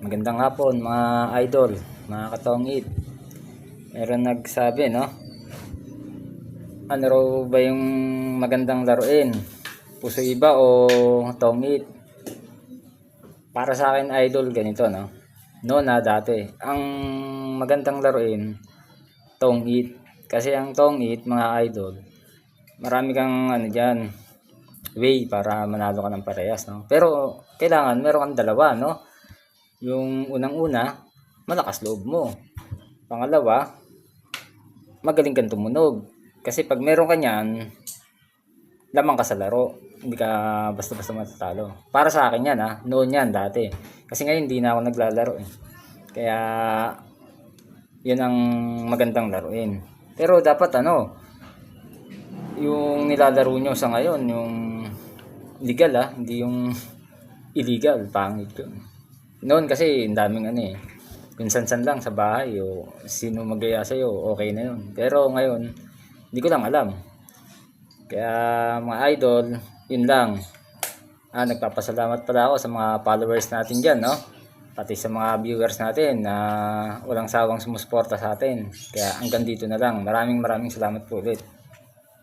Magandang hapon mga idol, mga katongit. Meron nagsabi, no? Ano raw ba yung magandang laruin? Puso iba o tongit? Para sa akin idol, ganito, no? Noon na dati, ang magandang laruin, tongit. Kasi ang tongit, mga idol, marami kang ano dyan, way para manalo ka ng parehas, no? Pero kailangan meron kang dalawa, no? Yung unang-una, malakas loob mo. Pangalawa, magaling kang tumunog. Kasi pag meron ka niyan, lamang ka sa laro. Hindi ka basta-basta matatalo. Para sa akin yan, ha. Noon yan, dati. Kasi ngayon, hindi na ako naglalaro, eh. Kaya, yun ang magandang laruin. Pero dapat, yung nilalaro nyo sa ngayon, yung legal, ha. Hindi yung illegal. Pangit yun. Noon kasi ang daming minsan-san lang sa bahay o sino magaya sa'yo, okay na yun. Pero ngayon, hindi ko lang alam. Kaya mga idol, yun lang. Nagpapasalamat pala ako sa mga followers natin dyan, no? Pati sa mga viewers natin na walang sawang sumusuporta sa atin. Kaya hanggang dito na lang. Maraming salamat po ulit.